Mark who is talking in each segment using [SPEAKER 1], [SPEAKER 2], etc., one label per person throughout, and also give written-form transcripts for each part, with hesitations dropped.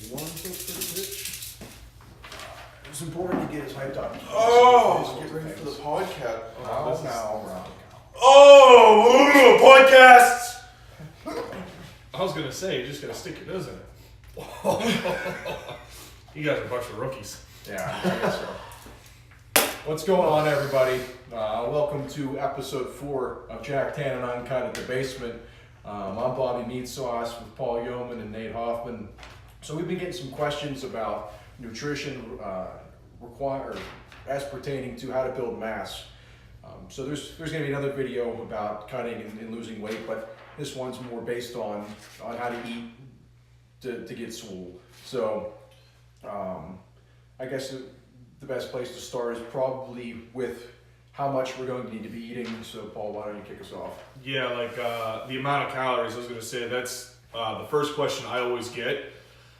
[SPEAKER 1] You want to for the pitch? It's important to get his hyped up.
[SPEAKER 2] Oh, get ready for the podcast.
[SPEAKER 1] Now.
[SPEAKER 2] Oh, podcasts.
[SPEAKER 3] I was gonna say, you're just gonna stick your nose in it. You guys are a bunch of rookies.
[SPEAKER 1] Yeah, I guess so. What's going on, everybody? Welcome to episode 4 of Jack Tan and Uncut at the Basement. I'm Bobby Meat Sauce with Paul Yeoman and Nate Hoffman. So we've been getting some questions about nutrition as pertaining to how to build mass. So there's going to be another video about cutting and losing weight, but this one's more based on how to eat to get swole. So I guess the best place to start is probably with how much we're going to need to be eating. So Paul, why don't you kick us off?
[SPEAKER 3] Yeah, like the amount of calories, I was gonna say, that's the first question I always get.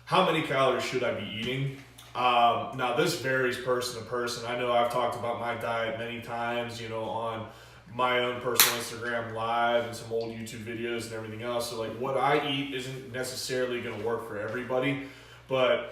[SPEAKER 3] How many calories should I be eating? Now this varies person to person. I know I've talked about my diet many times, on my own personal Instagram live and some old YouTube videos and everything else. So like what I eat isn't necessarily gonna work for everybody. But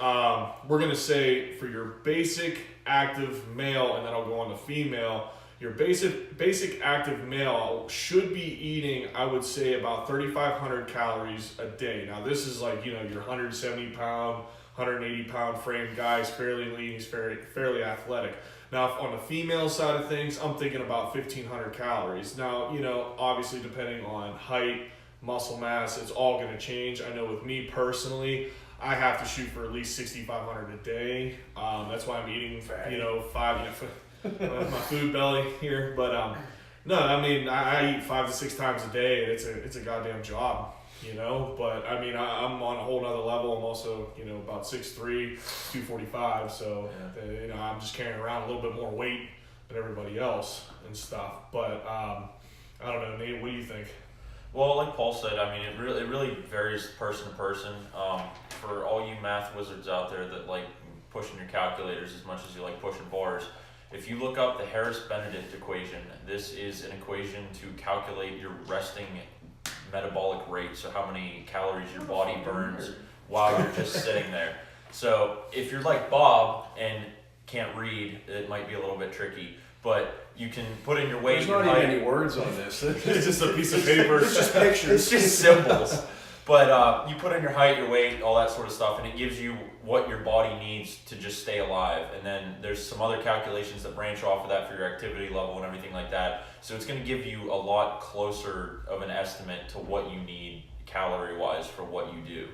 [SPEAKER 3] we're gonna say for your basic active male, and then I'll go on to female. Your basic active male should be eating, I would say, about 3,500 calories a day. Now this is like, your 170 pound, 180 pound frame guy. He's fairly lean, he's fairly athletic. Now on the female side of things, I'm thinking about 1,500 calories. Now, obviously depending on height, muscle mass, it's all gonna change. I know with me personally, I have to shoot for at least 6,500 a day. That's why I'm eating, my food belly here. But no, I mean, I eat 5 to 6 times a day, and it's a goddamn job, But I mean, I'm on a whole nother level. I'm also, about 6'3", 245. So, I'm just carrying around a little bit more weight than everybody else and stuff. But I don't know, Nate, what do you think?
[SPEAKER 2] Well, like Paul said, I mean, it really varies person to person. For all you math wizards out there that like pushing your calculators as much as you like pushing bars, if you look up the Harris-Benedict equation, this is an equation to calculate your resting metabolic rate, so how many calories your body burns while you're just sitting there. So if you're like Bob and can't read, it might be a little bit tricky, but you can put in your weight.
[SPEAKER 1] There's not even any words on this.
[SPEAKER 3] It's just a piece of paper.
[SPEAKER 1] It's just pictures.
[SPEAKER 2] It's just symbols. But you put in your height, your weight, all that sort of stuff, and it gives you what your body needs to just stay alive. And then there's some other calculations that branch off of that for your activity level and everything like that. So it's going to give you a lot closer of an estimate to what you need calorie-wise for what you do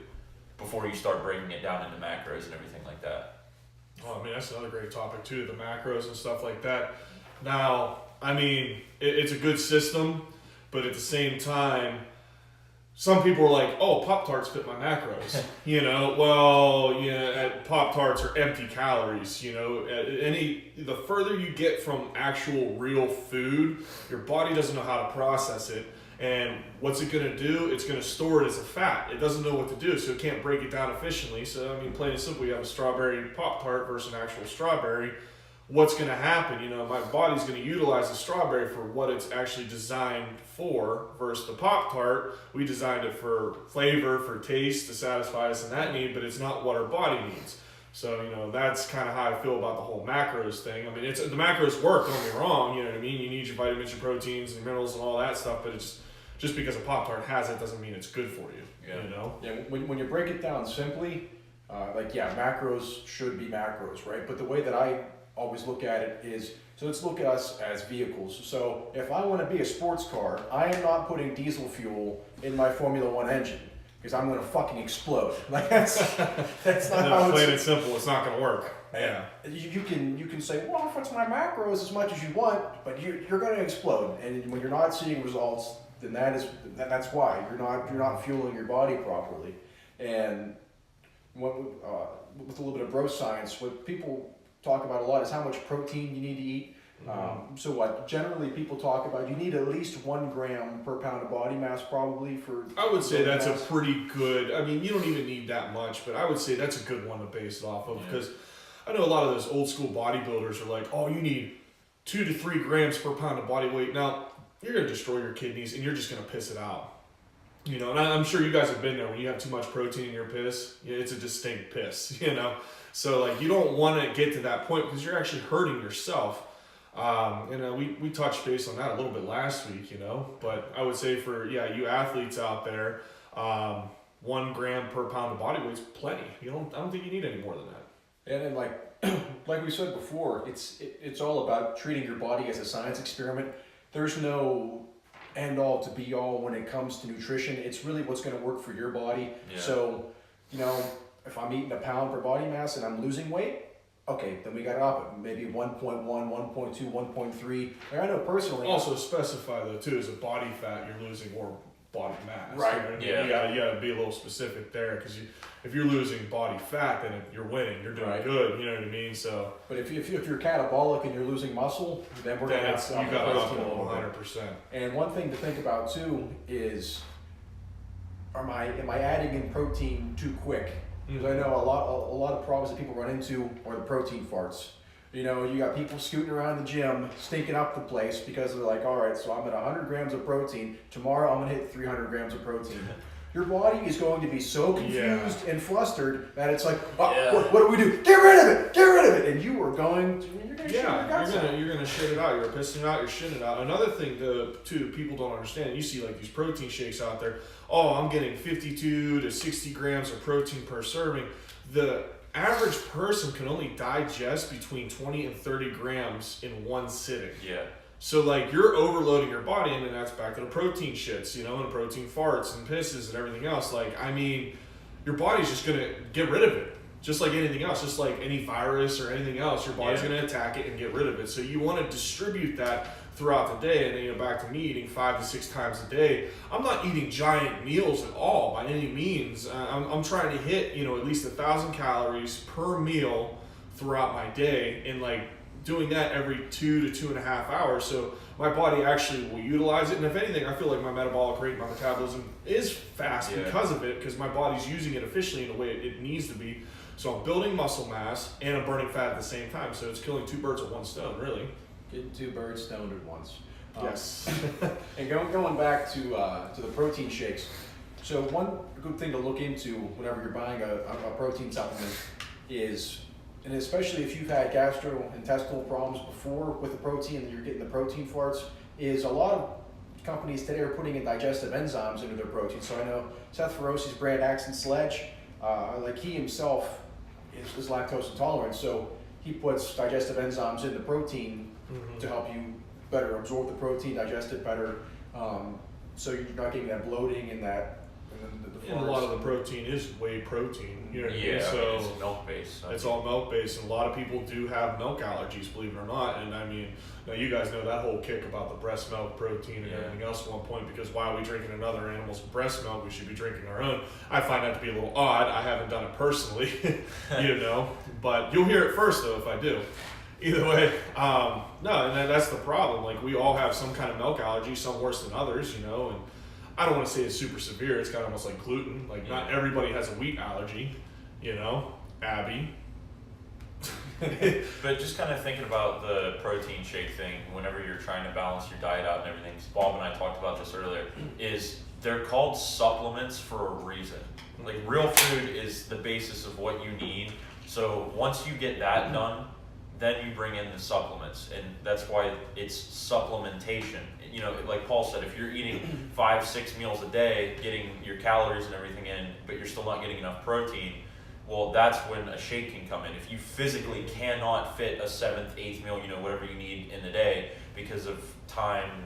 [SPEAKER 2] before you start breaking it down into macros and everything like that.
[SPEAKER 3] Oh, I mean, that's another great topic too, the macros and stuff like that. Now, I mean, it's a good system, but at the same time, some people are like, oh, Pop-Tarts fit my macros. Pop-Tarts are empty calories. The further you get from actual real food, your body doesn't know how to process it. And what's it going to do? It's going to store it as a fat. It doesn't know what to do, so it can't break it down efficiently. So, I mean, plain and simple, you have a strawberry Pop-Tart versus an actual strawberry. What's going to happen? My body's going to utilize the strawberry for what it's actually designed for versus the Pop-Tart. We designed it for flavor, for taste, to satisfy us in that need, but it's not what our body needs. So, that's kind of how I feel about the whole macros thing. I mean, the macros work, don't get me wrong, you know what I mean? You need your vitamins, your proteins, and minerals and all that stuff, but it's just because a Pop-Tart has it doesn't mean it's good for you,
[SPEAKER 1] Yeah, when you break it down simply, macros should be macros, right? But the way that I always look at it is, so let's look at us as vehicles. So if I want to be a sports car, I am not putting diesel fuel in my Formula One engine because I'm going to fucking explode. Like that's not how
[SPEAKER 3] plain and simple. It's not going to work. Yeah.
[SPEAKER 1] You can say, well, if it's my macros as much as you want, but you're going to explode. And when you're not seeing results, then that's why you're not fueling your body properly. And with a little bit of bro science, what people talk about a lot is how much protein you need to eat. So what generally people talk about, you need at least 1 gram per pound of body mass probably for.
[SPEAKER 3] I would say that's a pretty good. I mean, you don't even need that much, but I would say that's a good one to base it off of because I know a lot of those old school bodybuilders are like, oh, you need 2 to 3 grams per pound of body weight. Now you're gonna destroy your kidneys and you're just gonna piss it out. You know, and I'm sure you guys have been there when you have too much protein in your piss. It's a distinct piss, you know. So like you don't want to get to that point because you're actually hurting yourself. We touched base on that a little bit last week, you know. But I would say for you athletes out there, 1 gram per pound of body weight is plenty. I don't think you need any more than that.
[SPEAKER 1] And then like we said before, it's all about treating your body as a science experiment. There's no end all to be all when it comes to nutrition. It's really what's going to work for your body.
[SPEAKER 2] Yeah.
[SPEAKER 1] So, you know, if I'm eating a pound per body mass and I'm losing weight, okay, then we got to up it. Maybe 1.1, 1.2, 1.3. I know personally.
[SPEAKER 3] Also specify though too, is it body fat you're losing or body mass?
[SPEAKER 1] Right.
[SPEAKER 3] You know what I mean?
[SPEAKER 2] Yeah.
[SPEAKER 3] You gotta be a little specific there because if you're losing body fat, then you're winning. You're doing
[SPEAKER 1] Right.
[SPEAKER 3] good. You know what I mean? So.
[SPEAKER 1] But if you're catabolic and you're losing muscle, then we're going to have to
[SPEAKER 3] you got to up
[SPEAKER 1] protein a
[SPEAKER 3] it
[SPEAKER 1] little bit.
[SPEAKER 3] 100%.
[SPEAKER 1] And one thing to think about too is, am I adding in protein too quick? Because I know a lot of problems that people run into are the protein farts. You know, you got people scooting around the gym, stinking up the place because they're like, all right, so I'm at 100 grams of protein. Tomorrow I'm gonna hit 300 grams of protein. Your body is going to be so confused and flustered that it's like, what do we do? Get rid of it! Get rid of it! And you're going to shit your guts out.
[SPEAKER 3] You're gonna shit it out. You're pissing it out. You're shitting it out. Another thing too, people don't understand. You see like these protein shakes out there. Oh, I'm getting 52 to 60 grams of protein per serving. The average person can only digest between 20 and 30 grams in one sitting.
[SPEAKER 2] Yeah.
[SPEAKER 3] So like you're overloading your body, and then that's back to the protein shits, you know, and protein farts and pisses and everything else. Like, I mean, your body's just gonna get rid of it. Just like anything else, just like any virus or anything else, your body's gonna attack it and get rid of it. So you want to distribute that throughout the day. And then back to me eating 5 to 6 times a day. I'm not eating giant meals at all by any means. I'm trying to hit at least 1,000 calories per meal throughout my day, and like doing that every 2 to 2.5 hours. So my body actually will utilize it. And if anything, I feel like my metabolic rate, my metabolism is fast because of it, because my body's using it efficiently in the way it needs to be. So I'm building muscle mass and I'm burning fat at the same time. So it's killing 2 birds with 1 stone, really.
[SPEAKER 1] Getting 2 birds stoned at once.
[SPEAKER 3] Yes.
[SPEAKER 1] And going back to the protein shakes. So one good thing to look into whenever you're buying a protein supplement is, and especially if you've had gastrointestinal problems before with the protein and you're getting the protein farts, is a lot of companies today are putting in digestive enzymes into their protein. So I know Seth Feroci's brand Accent Sledge, like he himself is lactose intolerant, so he puts digestive enzymes in the protein to help you better absorb the protein, digest it better, so you're not getting that bloating and that.
[SPEAKER 3] And a lot of the protein is whey protein, you know what I mean? So
[SPEAKER 2] it's milk based.
[SPEAKER 3] It's all milk based, and a lot of people do have milk allergies, believe it or not. And I mean, now you guys know that whole kick about the breast milk protein and everything else at one point, because why are we drinking another animal's breast milk? We should be drinking our own. I find that to be a little odd. I haven't done it personally, but you'll hear it first though if I do. Either way, no, and that's the problem. Like, we all have some kind of milk allergy, some worse than others, and I don't want to say it's super severe. It's kind of almost like gluten. Like, not everybody has a wheat allergy, Abby.
[SPEAKER 2] But just kind of thinking about the protein shake thing, whenever you're trying to balance your diet out and everything, Bob and I talked about this earlier, is they're called supplements for a reason. Like, real food is the basis of what you need. So once you get that done, then you bring in the supplements, and that's why it's supplementation. Like Paul said, if you're eating 5-6 meals a day, getting your calories and everything in, but you're still not getting enough protein, well, that's when a shake can come in. If you physically cannot fit a 7th, 8th meal, whatever you need in the day because of time,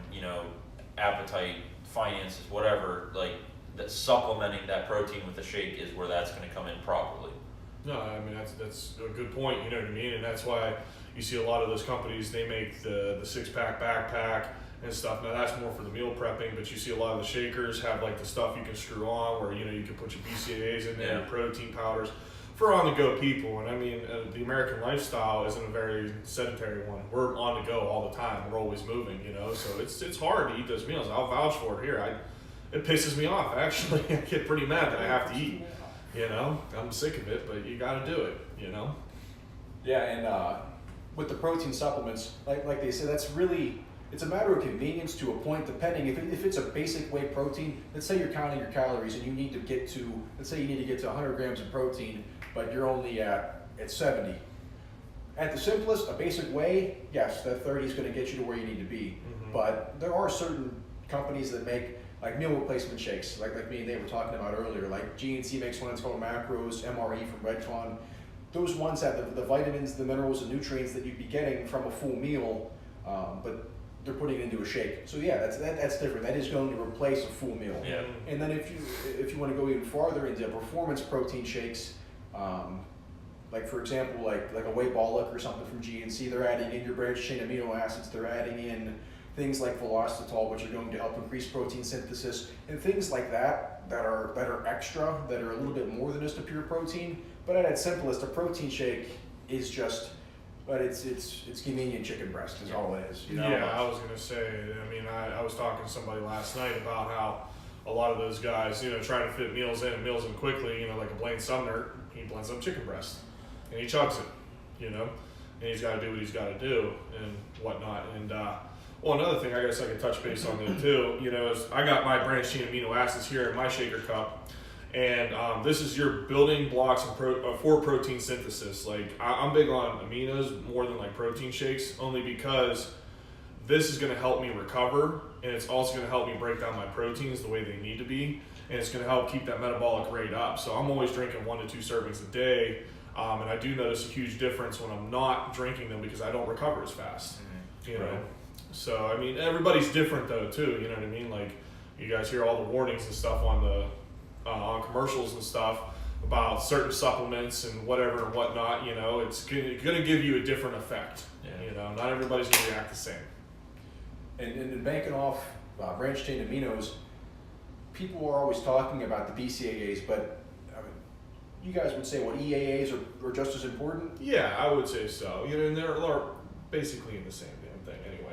[SPEAKER 2] appetite, finances, whatever, like, that supplementing that protein with a shake is where that's going to come in properly.
[SPEAKER 3] No, I mean, that's a good point, you know what I mean? And that's why you see a lot of those companies, they make the 6-pack backpack and stuff. Now, that's more for the meal prepping, but you see a lot of the shakers have like the stuff you can screw on where, you can put your BCAAs in there, your protein powders for on-the-go people. And I mean, the American lifestyle isn't a very sedentary one. We're on the go all the time. We're always moving, so it's hard to eat those meals. I'll vouch for it here. It pisses me off, actually. I get pretty mad that I have to eat. I'm sick of it, but you got to do it.
[SPEAKER 1] Yeah, and with the protein supplements, like they said, that's really it's a matter of convenience to a point, depending if it's a basic whey protein. Let's say you're counting your calories and you need to get to, let's say you need to get to 100 grams of protein, but you're only at 70. At the simplest, a basic whey, yes, that 30 is going to get you to where you need to be. But there are certain companies that make like meal replacement shakes, like me and Dave were talking about earlier. Like GNC makes one that's called Macros, MRE from Redcon. Those ones have the vitamins, the minerals, and nutrients that you'd be getting from a full meal, but they're putting it into a shake. So yeah, that's different. That is going to replace a full meal.
[SPEAKER 2] Yeah.
[SPEAKER 1] And then if you want to go even farther into performance protein shakes, like for example, like a whey bollock or something from GNC, they're adding in your branched chain amino acids. They're adding in things like velocitol, which are going to help increase protein synthesis, and things like that are extra, that are a little bit more than just a pure protein. But at its simplest, a protein shake is just, but it's convenient chicken breast is all it is. You know?
[SPEAKER 3] Yeah, I was gonna say. I mean, I was talking to somebody last night about how a lot of those guys, try to fit meals in quickly. Like a Blaine Sumner, he blends up chicken breast and he chugs it. And he's got to do what he's got to do and whatnot. And well, another thing I guess I could touch base on there too, is I got my branched chain amino acids here in my shaker cup, and this is your building blocks for protein synthesis. Like I'm big on aminos more than like protein shakes, only because this is going to help me recover, and it's also going to help me break down my proteins the way they need to be, and it's going to help keep that metabolic rate up. So I'm always drinking 1 to 2 servings a day, and I do notice a huge difference when I'm not drinking them because I don't recover as fast.
[SPEAKER 1] Right.
[SPEAKER 3] So, I mean, everybody's different though, too, you know what I mean? Like, you guys hear all the warnings and stuff on the on commercials and stuff about certain supplements and whatever and whatnot, it's going to give you a different effect.
[SPEAKER 2] Yeah.
[SPEAKER 3] Not everybody's going to react the same.
[SPEAKER 1] And banking off branched chain aminos, people are always talking about the BCAAs, but I mean, you guys would say what, EAAs are just as important?
[SPEAKER 3] Yeah, I would say so. And they're basically in the same damn thing anyway.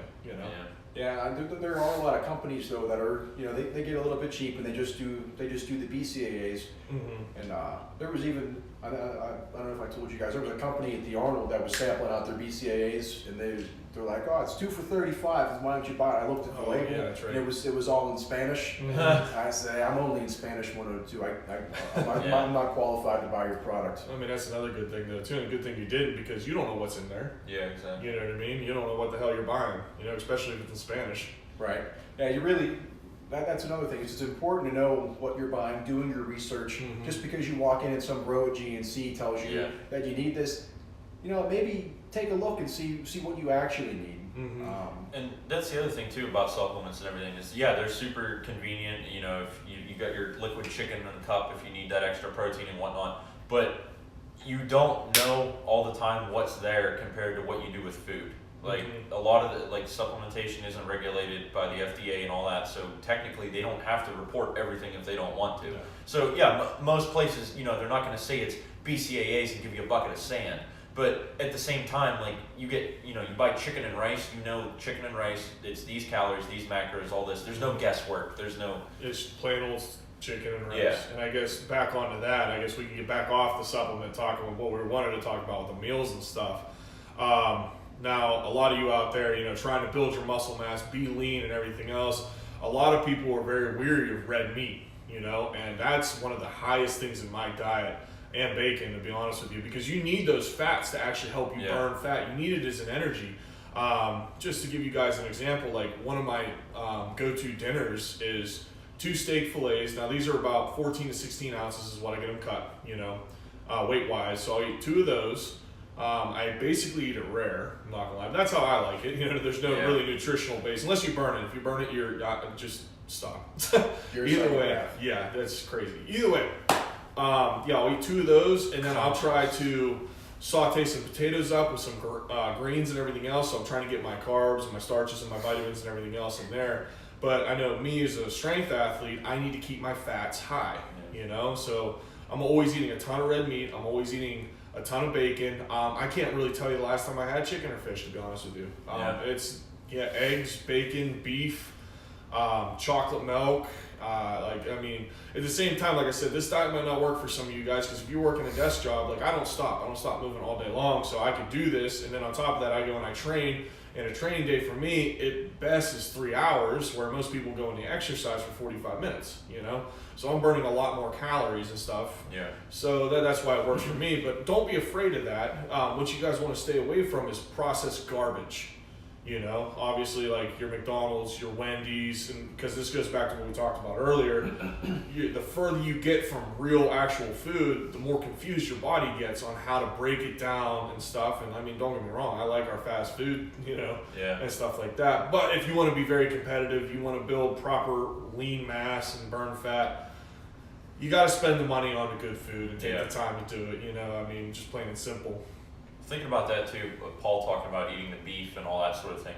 [SPEAKER 1] Yeah, there are a lot of companies though that are, they get a little bit cheap and they just do the BCAAs. And there was even, I don't know if I told you guys, there was a company at the Arnold that was sampling out their BCAAs, and they're like, oh, it's 2 for $35. Why don't you buy it? I looked at the label,
[SPEAKER 3] yeah, that's right.
[SPEAKER 1] and it was all in Spanish. I say, I'm only in Spanish 102. I'm not qualified to buy your product.
[SPEAKER 3] I mean, that's another good thing though too, and a good thing you did, because you don't know what's in there.
[SPEAKER 2] Yeah, exactly.
[SPEAKER 3] You know what I mean? You don't know what the hell you're buying, especially if it's in Spanish.
[SPEAKER 1] Right. Yeah, you really, that's another thing. It's important to know what you're buying, doing your research. Just because you walk in and some bro at GNC tells you that you need this, maybe take a look and see what you actually need.
[SPEAKER 2] And that's the other thing too about supplements and everything is, they're super convenient. If you got your liquid chicken in a cup if you need that extra protein and whatnot, but you don't know all the time what's there compared to what you do with food. Like a lot of the supplementation isn't regulated by the FDA and all that, so technically they don't have to report everything if they don't want to. So most places, they're not going to say it's BCAAs and give you a bucket of sand. But at the same time, you get, you buy chicken and rice, chicken and rice, it's these calories, these macros, all this. There's no guesswork.
[SPEAKER 3] It's plain old chicken and rice.
[SPEAKER 2] Yeah.
[SPEAKER 3] And I guess back onto that, I guess we can get back off the supplement, talking about what we wanted to talk about with the meals and stuff. Now, a lot of you out there, trying to build your muscle mass, be lean and everything else, a lot of people are very weary of red meat, and that's one of the highest things in my diet. And bacon, to be honest with you, because you need those fats to actually help you burn fat. You need it as an energy. Just to give you guys an example, one of my go-to dinners is 2 steak fillets. Now these are about 14 to 16 ounces is what I get them cut, weight-wise. So I'll eat 2 of those. I basically eat it rare, I'm not gonna lie. That's how I like it. There's no really nutritional base, unless you burn it. If you burn it, you're just stop. Either way, that's crazy. Either way. I'll eat 2 of those, and then I'll try to saute some potatoes up with some greens and everything else. So I'm trying to get my carbs and my starches and my vitamins and everything else in there. But I know me as a strength athlete, I need to keep my fats high, So I'm always eating a ton of red meat. I'm always eating a ton of bacon. I can't really tell you the last time I had chicken or fish, to be honest with you. It's eggs, bacon, beef. chocolate milk. At the same time, like I said, this diet might not work for some of you guys because if you're working a desk job, like I don't stop moving all day long, so I could do this, and then on top of that, I go and I train. And a training day for me, at best, is 3 hours, where most people go and they exercise for 45 minutes. So I'm burning a lot more calories and stuff.
[SPEAKER 2] Yeah.
[SPEAKER 3] So that's why it works for me. But don't be afraid of that. What you guys want to stay away from is processed garbage. Obviously, like your McDonald's, your Wendy's, and because this goes back to what we talked about earlier, the further you get from real actual food, the more confused your body gets on how to break it down and stuff. And I mean, don't get me wrong, I like our fast food, and stuff like that. But if you want to be very competitive, you want to build proper lean mass and burn fat, you got to spend the money on the good food and take the time to do it. Just plain and simple.
[SPEAKER 2] Thinking about that too, Paul talking about eating the beef and all that sort of thing.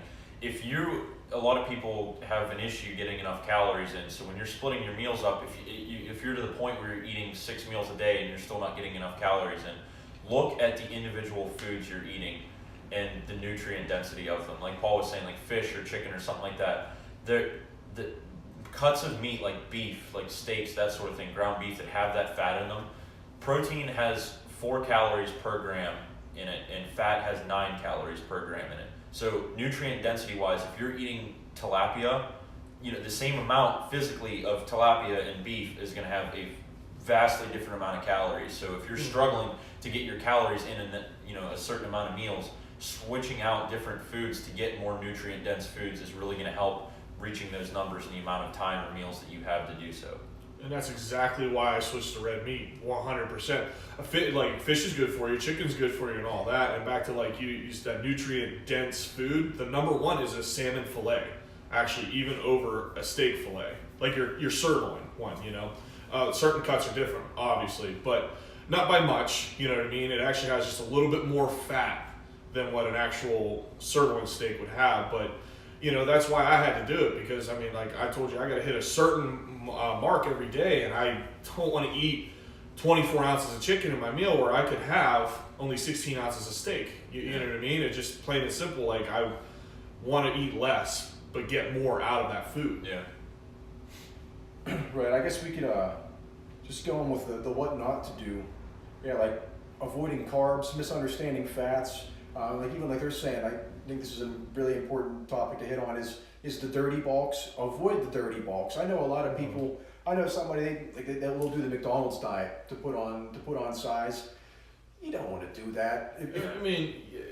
[SPEAKER 2] A lot of people have an issue getting enough calories in. So when you're splitting your meals up, if you're to the point where you're eating 6 meals a day and you're still not getting enough calories in, look at the individual foods you're eating and the nutrient density of them. Like Paul was saying, like fish or chicken or something like that. The cuts of meat like beef, like steaks, that sort of thing, ground beef that have that fat in them, protein has 4 calories per gram in it, and fat has 9 calories per gram in it. So nutrient density wise, if you're eating tilapia, the same amount physically of tilapia and beef is going to have a vastly different amount of calories. So if you're struggling to get your calories in a certain amount of meals, switching out different foods to get more nutrient dense foods is really going to help reaching those numbers in the amount of time or meals that you have to do so.
[SPEAKER 3] And that's exactly why I switched to red meat, 100%. Fish is good for you, chicken's good for you, and all that. And back to you said nutrient dense food. The number one is a salmon fillet, actually, even over a steak fillet, like your sirloin one. Certain cuts are different, obviously, but not by much. You know what I mean? It actually has just a little bit more fat than what an actual sirloin steak would have, but. That's why I had to do it because, like I told you, I got to hit a certain mark every day, and I don't want to eat 24 ounces of chicken in my meal where I could have only 16 ounces of steak. You know what I mean? It's just plain and simple. I want to eat less, but get more out of that food.
[SPEAKER 1] Yeah. Right. I guess we could just go on with the what not to do. Yeah, like avoiding carbs, misunderstanding fats. Even like they're saying, I think this is a really important topic to hit on is the dirty bulks. Avoid the dirty bulks. I know a lot of people. I know somebody that will do the McDonald's diet to put on size. You don't want to do that.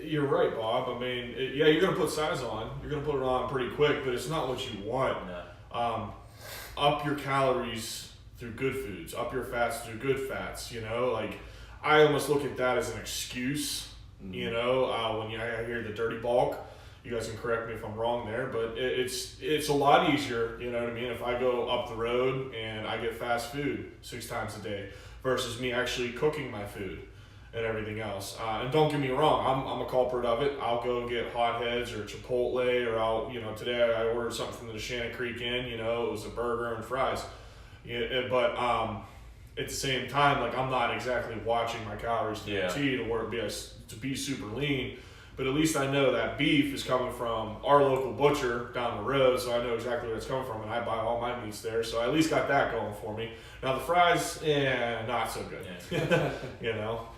[SPEAKER 3] You're right, Bob. You're gonna put size on. You're gonna put it on pretty quick, but it's not what you want.
[SPEAKER 2] No.
[SPEAKER 3] Up your calories through good foods. Up your fats through good fats. I almost look at that as an excuse. When I hear the dirty bulk, you guys can correct me if I'm wrong there, but it's a lot easier, if I go up the road and I get fast food 6 times a day versus me actually cooking my food and everything else. And don't get me wrong, I'm a culprit of it. I'll go get Hot Heads or Chipotle, or today I ordered something from the Shannon Creek Inn, it was a burger and fries. But at the same time, I'm not exactly watching my calories to the T to be super lean, but at least I know that beef is coming from our local butcher down the road, so I know exactly where it's coming from, and I buy all my meats there, so I at least got that going for me. Now the fries, not so good,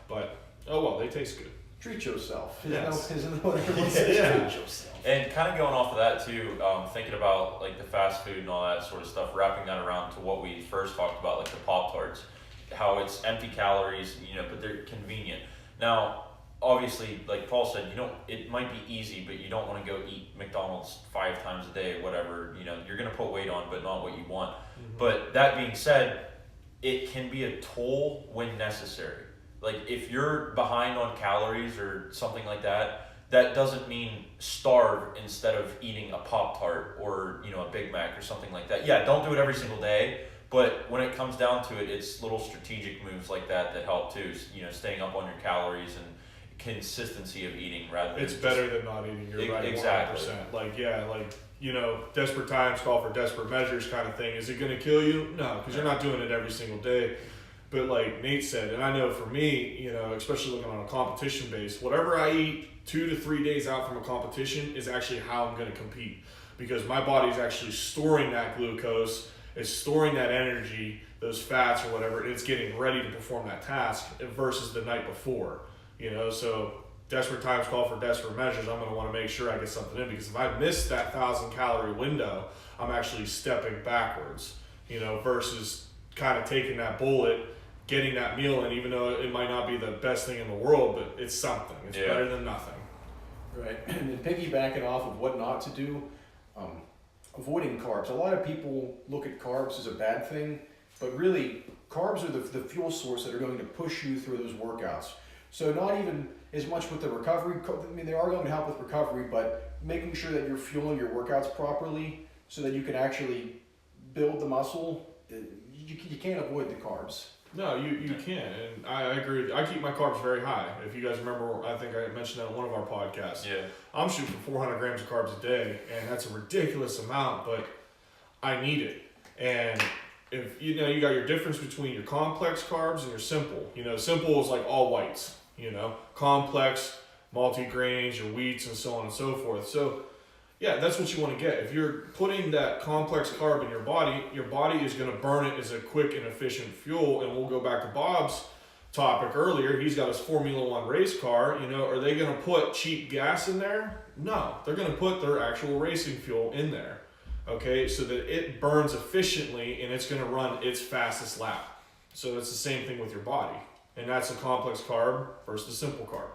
[SPEAKER 3] but oh well, they taste good.
[SPEAKER 1] Treat yourself.
[SPEAKER 3] Yes.
[SPEAKER 1] Isn't what everyone says?
[SPEAKER 3] Yeah.
[SPEAKER 1] Treat yourself.
[SPEAKER 2] And kind of going off of that too, thinking about the fast food and all that sort of stuff, wrapping that around to what we first talked about, the Pop-Tarts, how it's empty calories, but they're convenient. Now, obviously, like Paul said, it might be easy, but you don't want to go eat McDonald's 5 times a day, whatever. You're going to put weight on, but not what you want. Mm-hmm. But that being said, it can be a tool when necessary. If you're behind on calories or something like that, that doesn't mean starve instead of eating a Pop-Tart or, a Big Mac or something like that. Yeah, don't do it every single day. But when it comes down to it, it's little strategic moves like that help too. Staying up on your calories and consistency of eating rather than.
[SPEAKER 3] It's better than not eating. You're right.
[SPEAKER 2] Exactly.
[SPEAKER 3] 100%. Desperate times call for desperate measures kind of thing. Is it going to kill you? No, because you're not doing it every single day. But like Nate said, and I know for me, especially looking on a competition base, whatever I eat 2 to 3 days out from a competition is actually how I'm going to compete. because my body's actually storing that glucose, it's storing that energy, those fats or whatever, and it's getting ready to perform that task versus the night before. So desperate times call for desperate measures. I'm going to want to make sure I get something in, because if I miss that 1,000 calorie window, I'm actually stepping backwards, versus kind of taking that bullet, getting that meal in, even though it might not be the best thing in the world, but it's something. It's better than nothing.
[SPEAKER 1] Right. And then piggybacking off of what not to do, avoiding carbs. A lot of people look at carbs as a bad thing, but really carbs are the fuel source that are going to push you through those workouts. So not even as much with the recovery. I mean, they are going to help with recovery, but making sure that you're fueling your workouts properly so that you can actually build the muscle. You can't avoid the carbs.
[SPEAKER 3] No, you can't, and I agree. I keep my carbs very high. If you guys remember, I think I mentioned that in one of our podcasts.
[SPEAKER 2] Yeah.
[SPEAKER 3] I'm shooting for 400 grams of carbs a day, and that's a ridiculous amount, but I need it. And if you got your difference between your complex carbs and your simple. Simple is like all whites. Complex, multi-grains, your wheats, and so on and so forth. So, yeah, that's what you want to get. If you're putting that complex carb in your body is going to burn it as a quick and efficient fuel. And we'll go back to Bob's topic earlier. He's got his Formula One race car. Are they going to put cheap gas in there? No, they're going to put their actual racing fuel in there. Okay, so that it burns efficiently and it's going to run its fastest lap. So it's the same thing with your body. And that's a complex carb versus the simple carb.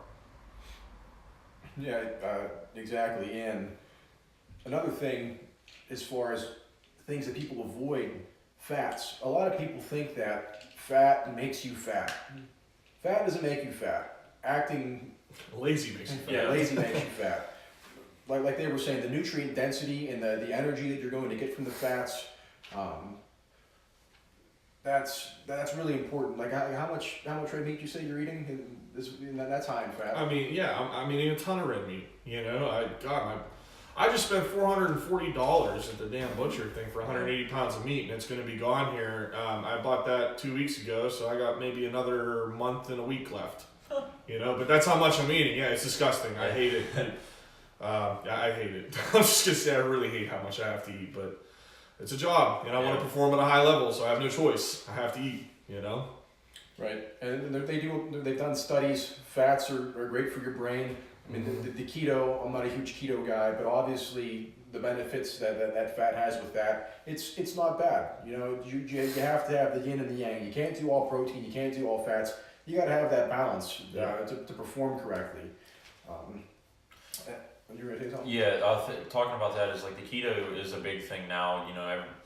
[SPEAKER 1] Yeah, exactly. And another thing, as far as things that people avoid, fats. A lot of people think that fat makes you fat. Fat doesn't make you fat.
[SPEAKER 3] Lazy makes you fat.
[SPEAKER 1] Yeah, lazy makes you fat. Like they were saying, the nutrient density and the energy that you're going to get from the fats, that's really important. Like how much red meat you say you're eating? That's high in fat.
[SPEAKER 3] I'm eating a ton of red meat. I just spent $440 at the damn butcher thing for 180 pounds of meat, and it's going to be gone here. I bought that 2 weeks ago, so I got maybe another month and a week left. But that's how much I'm eating. Yeah, it's disgusting. I hate it. I hate it. I'm just going to say I really hate how much I have to eat, but it's a job, and I want to perform at a high level, so I have no choice. I have to eat,
[SPEAKER 1] Right, and they've done studies. Fats are great for your brain. I mean, the keto. I'm not a huge keto guy, but obviously the benefits that fat has with that, it's not bad. You have to have the yin and the yang. You can't do all protein. You can't do all fats. You got to have that balance to perform correctly. You were gonna say something?
[SPEAKER 2] Yeah, talking about that is like the keto is a big thing now.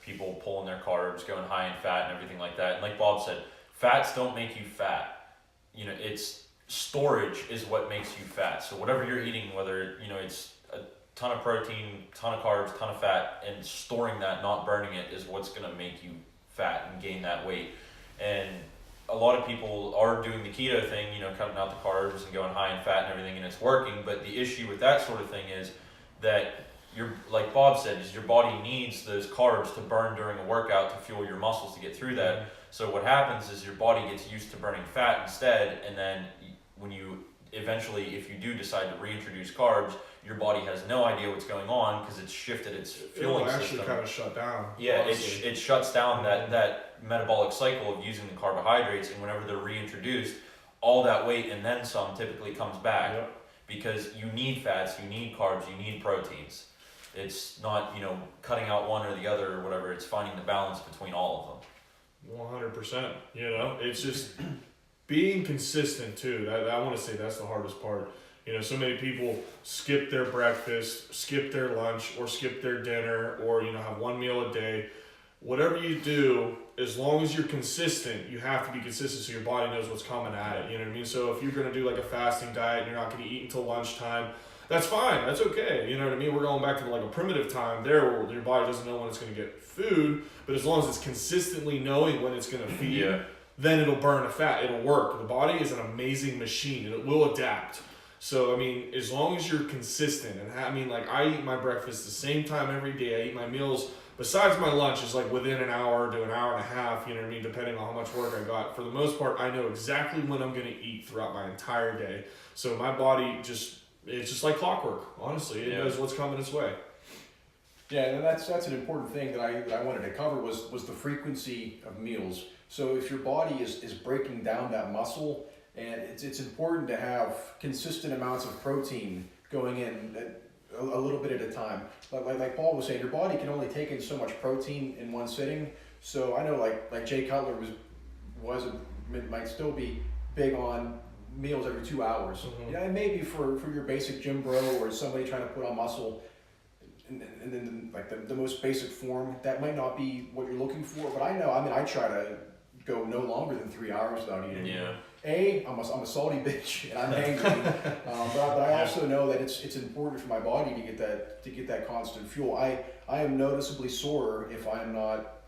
[SPEAKER 2] People pulling their carbs, going high in fat and everything like that. And like Bob said, fats don't make you fat. It's storage is what makes you fat. So whatever you're eating, whether it's a ton of protein, ton of carbs, ton of fat, and storing that, not burning it, is what's gonna make you fat and gain that weight. And a lot of people are doing the keto thing, cutting out the carbs and going high in fat and everything, and it's working. But the issue with that sort of thing is that like Bob said, is your body needs those carbs to burn during a workout to fuel your muscles to get through that. Mm-hmm. So what happens is your body gets used to burning fat instead, and then when you eventually, if you do decide to reintroduce carbs, your body has no idea what's going on because it's shifted its fueling system.
[SPEAKER 3] It'll actually kind of shut down.
[SPEAKER 2] Yeah, it shuts down that metabolic cycle of using the carbohydrates, and whenever they're reintroduced, all that weight and then some typically comes back because you need fats, you need carbs, you need proteins. It's not, cutting out one or the other or whatever. It's finding the balance between all
[SPEAKER 3] of them. 100%. It's just being consistent too. I want to say that's the hardest part. So many people skip their breakfast, skip their lunch, or skip their dinner, or have one meal a day. Whatever you do, as long as you're consistent, you have to be consistent so your body knows what's coming at it. You know what I mean? So if you're going to do like a fasting diet and you're not going to eat until lunchtime, that's fine. That's okay. You know what I mean? We're going back to like a primitive time there where your body doesn't know when it's going to get food, but as long as it's consistently knowing when it's going to feed, then it'll burn the fat. It'll work. The body is an amazing machine and it will adapt. So, as long as you're consistent, and I eat my breakfast the same time every day. I eat my meals, besides my lunch, is like within an hour to an hour and a half, depending on how much work I got. For the most part, I know exactly when I'm going to eat throughout my entire day. So my body it's just like clockwork, honestly. It knows what's coming its way.
[SPEAKER 1] Yeah, and that's an important thing that I wanted to cover was the frequency of meals. So if your body is breaking down that muscle, and it's important to have consistent amounts of protein going in a little bit at a time. Like Paul was saying, your body can only take in so much protein in one sitting. So I know like Jay Cutler might still be big on meals every 2 hours.
[SPEAKER 3] Mm-hmm.
[SPEAKER 1] Yeah, and maybe for your basic gym bro or somebody trying to put on muscle, and then like the most basic form, that might not be what you're looking for. But I try to go no longer than 3 hours without eating.
[SPEAKER 2] Yeah.
[SPEAKER 1] I'm a salty bitch and I'm angry, but I also know that it's important for my body to get that constant fuel. I am noticeably sore if I'm not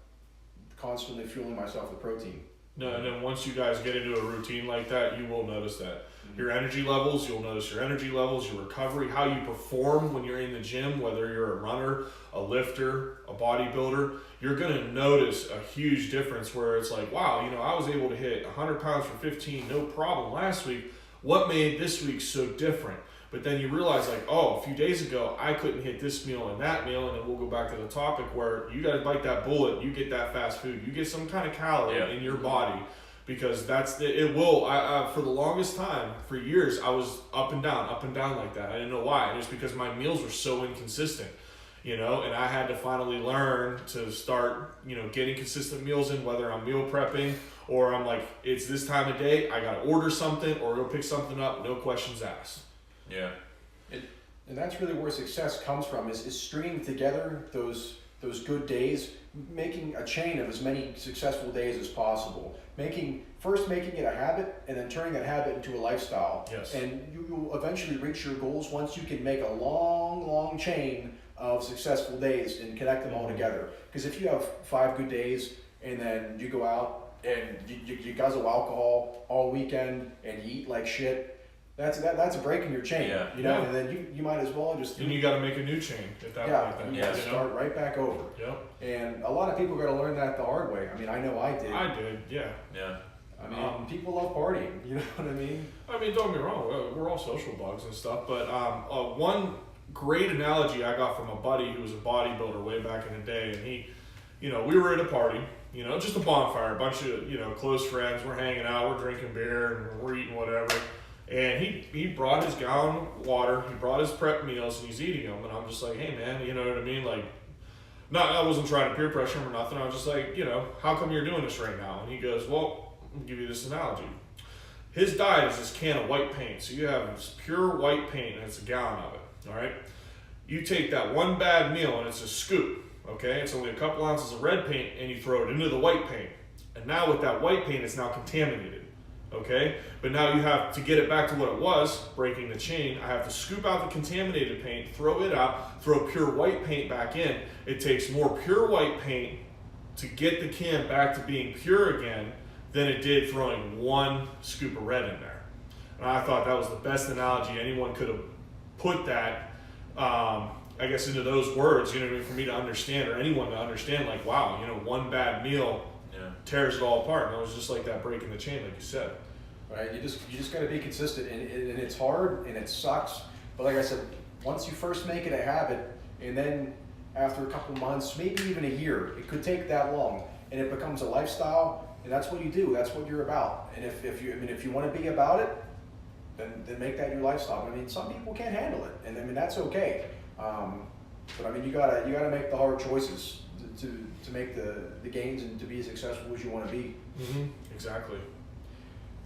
[SPEAKER 1] constantly fueling myself with protein.
[SPEAKER 3] No, and then once you guys get into a routine like that, you will notice that. Your energy levels, you'll notice your energy levels, your recovery, how you perform when you're in the gym, whether you're a runner, a lifter, a bodybuilder, you're going to notice a huge difference where it's like, wow, I was able to hit 100 pounds for 15, no problem last week. What made this week so different? But then you realize like, oh, a few days ago, I couldn't hit this meal and that meal. And then we'll go back to the topic where you got to bite that bullet. You get that fast food. You get some kind of calorie in your body, because it will. For the longest time, for years, I was up and down like that. I didn't know why. And it's because my meals were so inconsistent, and I had to finally learn to start, getting consistent meals in, whether I'm meal prepping or I'm like, it's this time of day, I got to order something or go pick something up, no questions asked.
[SPEAKER 2] Yeah.
[SPEAKER 1] And that's really where success comes from, is stringing together those good days, making a chain of as many successful days as possible. First making it a habit, and then turning that habit into a lifestyle.
[SPEAKER 3] Yes.
[SPEAKER 1] And you will eventually reach your goals once you can make a long, long chain of successful days and connect them all together. Because if you have 5 good days and then you go out and you guzzle alcohol all weekend and you eat like shit, that's a break in your chain, and then you might as well just...
[SPEAKER 3] And you got to make a new chain at that point.
[SPEAKER 1] You got to start right back over.
[SPEAKER 3] Yep.
[SPEAKER 1] And a lot of people got to learn that the hard way. I mean, I know I did.
[SPEAKER 3] I did, yeah.
[SPEAKER 2] Yeah.
[SPEAKER 1] I mean, people love partying, you know what I mean?
[SPEAKER 3] I mean, don't get me wrong, we're all social bugs and stuff, but one great analogy I got from a buddy who was a bodybuilder way back in the day, and he, we were at a party, just a bonfire, a bunch of, close friends, we're hanging out, we're drinking beer, and we're eating whatever. And he brought his gallon of water, he brought his prep meals, and he's eating them. And I'm just like, hey man, you know what I mean? Like, I wasn't trying to peer pressure him or nothing. I was just like, how come you're doing this right now? And he goes, well, I'll give you this analogy. His diet is this can of white paint. So you have this pure white paint, and it's a gallon of it, all right? You take that one bad meal, and it's a scoop, okay? It's only a couple ounces of red paint, and you throw it into the white paint. And now with that white paint, it's now contaminated. Okay, but now you have to get it back to what it was, breaking the chain. I have to scoop out the contaminated paint, throw it out, throw pure white paint back in. It takes more pure white paint to get the can back to being pure again than it did throwing one scoop of red in there. And I thought that was the best analogy anyone could have put that, I guess, into those words, for me to understand, or anyone to understand, like, wow, one bad meal tears it all apart. And it was just like that breaking the chain, like you said.
[SPEAKER 1] Right, you just got to be consistent, and it's hard and it sucks. But like I said, once you first make it a habit, and then after a couple months, maybe even a year, it could take that long, and it becomes a lifestyle. And that's what you do. That's what you're about. And if you want to be about it, then make that your lifestyle. I mean, some people can't handle it, and that's okay. But I mean, you gotta make the hard choices to make the gains and to be as successful as you want to be.
[SPEAKER 3] Mm-hmm. Exactly.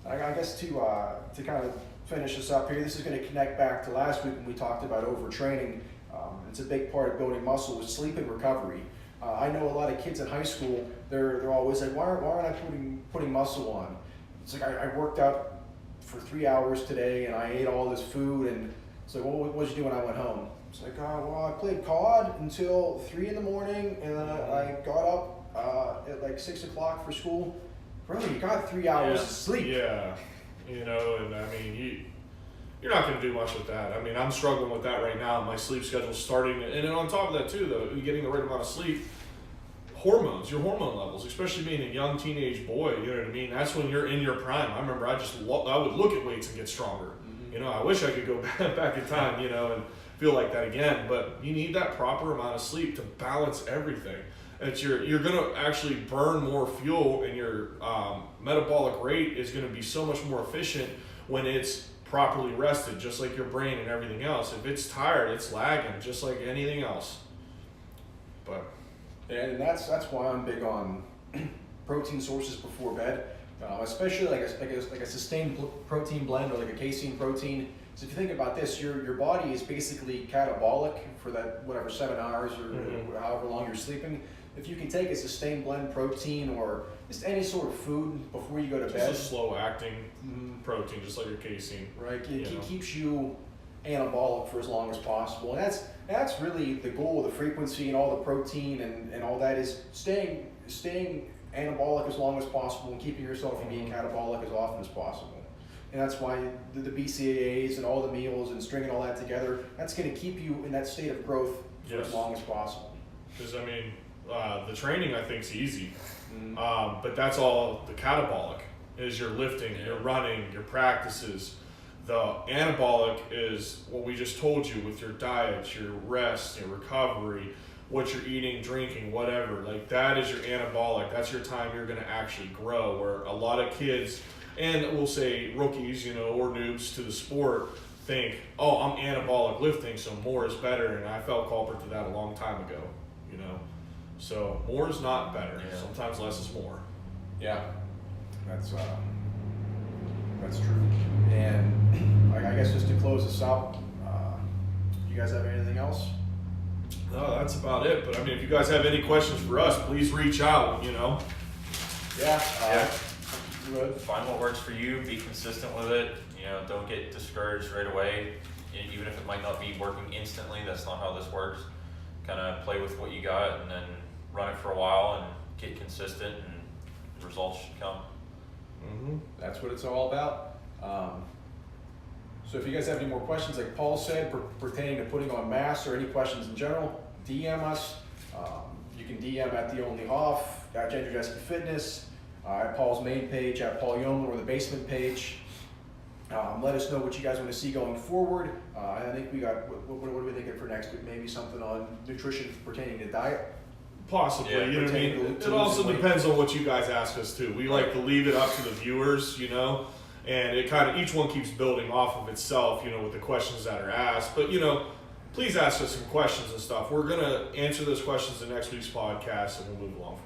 [SPEAKER 1] I guess to kind of finish this up here, this is going to connect back to last week when we talked about overtraining. It's a big part of building muscle with sleep and recovery. I know a lot of kids in high school, they're always like, why aren't I putting muscle on? It's like I worked out for 3 hours today and I ate all this food, and it's like, well, what did you do when I went home? It's like, well, I played COD until 3 in the morning, and then I got up at like 6 o'clock for school. Bro, you got 3 hours of sleep.
[SPEAKER 3] Yeah, and I mean, you're not going to do much with that. I mean, I'm struggling with that right now. My sleep schedule's starting, and then on top of that too, though, getting the right amount of sleep, your hormone levels, especially being a young teenage boy, you know what I mean? That's when you're in your prime. I remember I would look at weights and get stronger. Mm-hmm. I wish I could go back in time, and feel like that again. But you need that proper amount of sleep to balance everything. You're gonna actually burn more fuel, and your metabolic rate is gonna be so much more efficient when it's properly rested, just like your brain and everything else. If it's tired, it's lagging, just like anything else. But
[SPEAKER 1] And that's why I'm big on protein sources before bed, especially like a sustained protein blend or like a casein protein. So if you think about this, your body is basically catabolic for that whatever 7 hours or however long you're sleeping. If you can take a sustained blend protein or just any sort of food before you go to bed,
[SPEAKER 3] just a slow acting protein, just like your casein.
[SPEAKER 1] right? It keeps you anabolic for as long as possible, and that's really the goal of the frequency and all the protein and all that is staying anabolic as long as possible and keeping yourself from being catabolic as often as possible. And that's why the BCAAs and all the meals and stringing all that together, that's going to keep you in that state of growth for as long as possible.
[SPEAKER 3] Because I mean, the training I think is easy, but that's all the catabolic is your lifting, your running, your practices. The anabolic is what we just told you with your diet, your rest, your recovery, what you're eating, drinking, whatever. Like that is your anabolic. That's your time you're going to actually grow. Where a lot of kids, and we'll say rookies, or noobs to the sport, think, oh, I'm anabolic lifting, so more is better. And I fell culprit to that a long time ago, So more is not better.
[SPEAKER 2] Yeah.
[SPEAKER 3] Sometimes less is more.
[SPEAKER 1] Yeah, that's true. And I guess just to close this out, you guys have anything else?
[SPEAKER 3] No, that's about it. But I mean, if you guys have any questions for us, please reach out.
[SPEAKER 1] Yeah. Good.
[SPEAKER 2] Find what works for you. Be consistent with it. Don't get discouraged right away. Even if it might not be working instantly, that's not how this works. Kind of play with what you got and then run it for a while and get consistent, and the results should come.
[SPEAKER 1] That's what it's all about. So if you guys have any more questions, like Paul said, pertaining to putting on mass or any questions in general, DM us. You can DM at The Only Hoff, at Gendrejeski Fitness, at Paul's main page, at Paul Yeoman, or the basement page. Let us know what you guys want to see going forward. I think we got, what are we thinking for next week? Maybe something on nutrition pertaining to diet?
[SPEAKER 3] Possibly,
[SPEAKER 2] Yeah,
[SPEAKER 3] you know what I mean? It also depends on what you guys ask us too. We like to leave it up to the viewers, and it kind of, each one keeps building off of itself, with the questions that are asked. But, please ask us some questions and stuff. We're going to answer those questions in next week's podcast, and we'll move along.